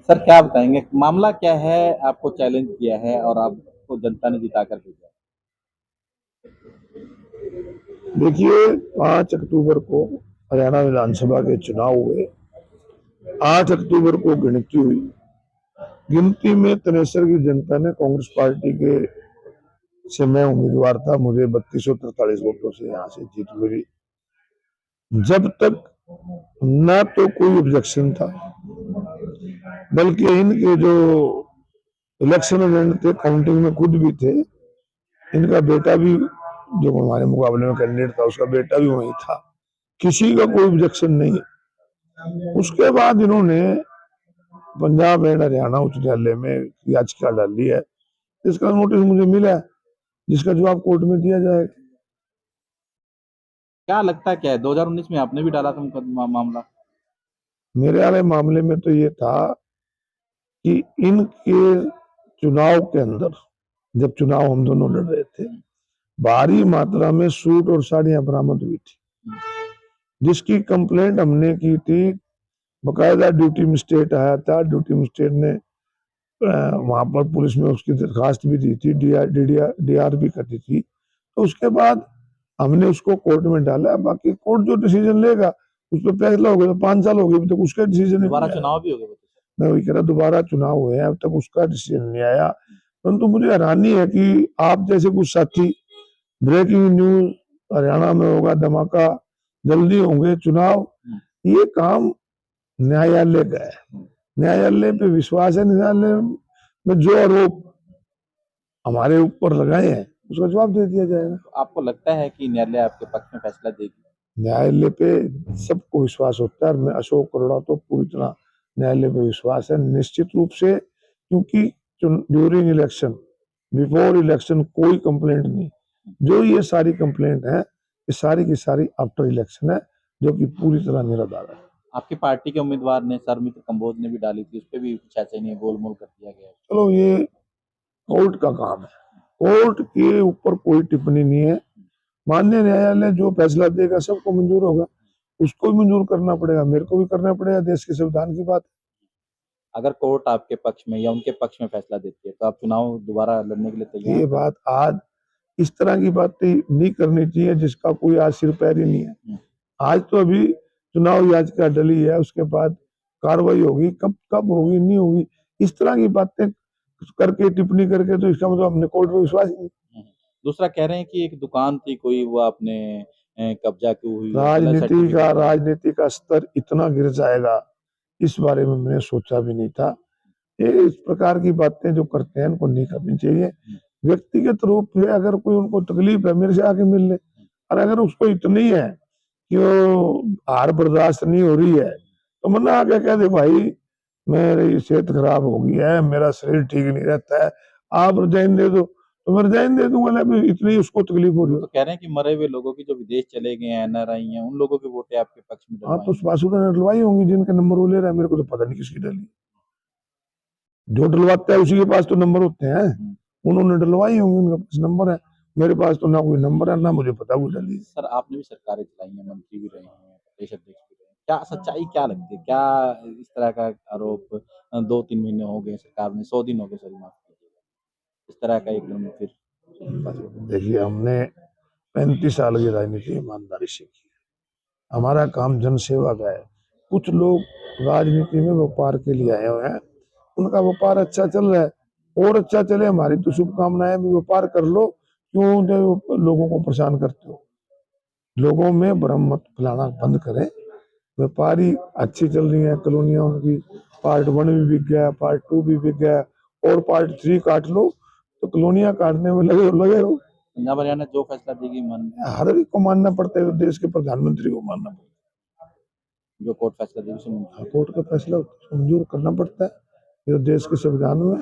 Sir क्या बताएंगे, मामला क्या है? आपको चैलेंज किया है और आपको जनता ने जिता कर भेजा है। देखिए, 5 अक्टूबर को हरियाणा विधानसभा के चुनाव हुए। 8 अक्टूबर को गिनती हुई। गिनती में तनेसर की जनता ने कांग्रेस पार्टी के से मैं उम्मीदवार था, मुझे 3243 वोटों से यहाँ से जीत मिली। जब तक न तो कोई ऑब्जेक्शन था, बल्कि इनके जो इलेक्शन एजेंट थे, काउंटिंग में खुद भी थे। इनका बेटा भी, जो हमारे मुकाबले में कैंडिडेट था, उसका बेटा भी वही था। किसी का कोई ऑब्जेक्शन नहीं। उसके बाद इन्होंने पंजाब एंड हरियाणा उच्च न्यायालय में याचिका डाली है, जिसका नोटिस मुझे मिला है, जिसका जवाब कोर्ट में दिया जाएगा। क्या लगता है, क्या है 2019 में आपने भी डाला था मुकदमा मामला? मेरे वाले मामले में तो ये था कि इनके चुनाव के अंदर, जब चुनाव हम दोनों लड़ रहे थे, भारी मात्रा में सूट और साड़ियां बरामद हुई थी, जिसकी कंप्लेंट हमने की थी। बकायदा ड्यूटी मजिस्ट्रेट आया था, ड्यूटी मजिस्ट्रेट ने वहां पर पुलिस में उसकी दरखास्त भी दी थी, डीआर भी कर दी थी। तो उसके बाद हमने उसको कोर्ट में डाला। बाकी कोर्ट जो डिसीजन लेगा उस पर फैसला होगा। तो 5 साल हो गए, अभी तक उसका डिसीजन दोबारा नहीं आया। चुनाव भी हो गए? मैं वही कह रहा, दोबारा चुनाव हुए हैं, अब तक उसका डिसीजन नहीं आया। परंतु मुझे हैरानी है कि आप जैसे कुछ साथी, ब्रेकिंग न्यूज, हरियाणा में होगा धमाका, जल्दी होंगे चुनाव, ये काम न्यायालय का है। न्यायालय पे विश्वास है। न्यायालय में जो आरोप हमारे ऊपर लगाए हैं, उसका जवाब दे दिया जाएगा। तो आपको लगता है कि न्यायालय आपके पक्ष में फैसला देगी? न्यायालय पे सबको विश्वास होता है। मैं अशोक करोड़ा तो पूरी तरह न्यायालय पे विश्वास है, निश्चित रूप से। क्योंकि ड्यूरिंग इलेक्शन, बिफोर इलेक्शन कोई कंप्लेंट नहीं। जो ये सारी कंप्लेंट है, ये सारी की सारी आफ्टर इलेक्शन है, जो कि पूरी तरह निराधार है। आपकी पार्टी के उम्मीदवार ने, सरमित्र कंबोज ने भी डाली थी, उस पर भी कुछ ऐसा ही नहीं, गोलमोल कर दिया गया है। चलो, ये कोर्ट का काम है, कोर्ट के ऊपर कोई टिप्पणी नहीं है। माननीय न्यायालय जो फैसला देगा सबको मंजूर होगा, उसको भी मंजूर करना पड़ेगा, मेरे को भी करना पड़ेगा। देश के संविधान की बात। अगर कोर्ट आपके पक्ष में या उनके पक्ष में फैसला देती है तो आप चुनाव दोबारा लड़ने के लिए तैयार ये हैं? बात आज इस तरह की बातें नहीं करनी चाहिए जिसका कोई आज सिर पैर ही नहीं है। आज तो अभी चुनाव याचिका डली है, उसके बाद कार्रवाई होगी। कब कब होगी, नहीं होगी, इस तरह की बातें करके, टिप्पणी करके, तो इसका मतलब अपने कोर्ट में विश्वास ही नहीं। दूसरा कह रहे हैं कि एक दुकान थी कोई, वो आपने कब्जा की हुई है, गलत राजनीति का सर्टिफिकेट है। राजनीति का स्तर इतना गिर जाएगा, इस बारे में मैंने सोचा भी नहीं था। ये इस प्रकार की बातें जो करते हैं, इनको नहीं करनी चाहिए। व्यक्तिगत रूप से अगर कोई उनको तकलीफ है, मेरे से आके मिल ले। और अगर उसको इतनी है कि वो हार बर्दाश्त नहीं हो रही है, तो मना आके कह दे, भाई मेरी सेहत खराब हो गई है, मेरा शरीर ठीक नहीं रहता है, आप रिजाइन दे दो, तो मैं रिजाइन दे दूंगा। इतनी उसको तकलीफ हो रही तो हो। कह रहे हैं कि मरे हुए लोगों की, जो विदेश चले गए हैं, एनआरआई हैं, उन लोगों की वोटें आपके पक्ष में हाँ, तो डलवाई हैं। सुभाषुदा ने डलवाई होंगी, जिनके नंबर वो ले रहा है। मेरे को तो पता नहीं किसकी डली। जो डलवाता है उसी के पास तो नंबर होते हैं। उन्होंने डलवाई होंगी, उनके पास नंबर है। मेरे पास तो ना कोई नंबर है, ना मुझे पता कोई डली। सर आपने भी सरकारें चलाई हैं, मंत्री भी रहे हैं, प्रदेश अध्यक्ष भी रहे हैं, क्या सच्चाई क्या लगती है? क्या इस तरह का आरोप 2-3 महीने हो गए सरकार ने, 100 दिन हो गए, सॉरी माफ कीजिएगा, इस तरह का एकदम फिर? देखिए, हमने 35 साल की राजनीति ईमानदारी से की। हमारा काम जनसेवा का है। कुछ लोग राजनीति में व्यापार के लिए आए हुए हैं, उनका व्यापार अच्छा चल रहा है, और अच्छा चले, हमारी तो शुभकामनाएं। भी व्यापार कर लो, क्यों लोगों को परेशान करते हो? लोगों में भ्रम मत फैलाना बंद करें। व्यापारी अच्छी चल रही है कॉलोनियां उनकी। पार्ट 1 भी बिक गया, पार्ट 2 भी बिक गया, और पार्ट 3 काट लो, तो कॉलोनियां काटने में लगे रहो। पंजाब हरियाणा जो फैसला देगी मन, हर एक को मानना पड़ता है, देश के प्रधानमंत्री को मानना पड़ता जो कोर्ट फैसला देगी उसे है। कोर्ट का फैसला मंजूर करना पड़ता है, ये देश के संविधान में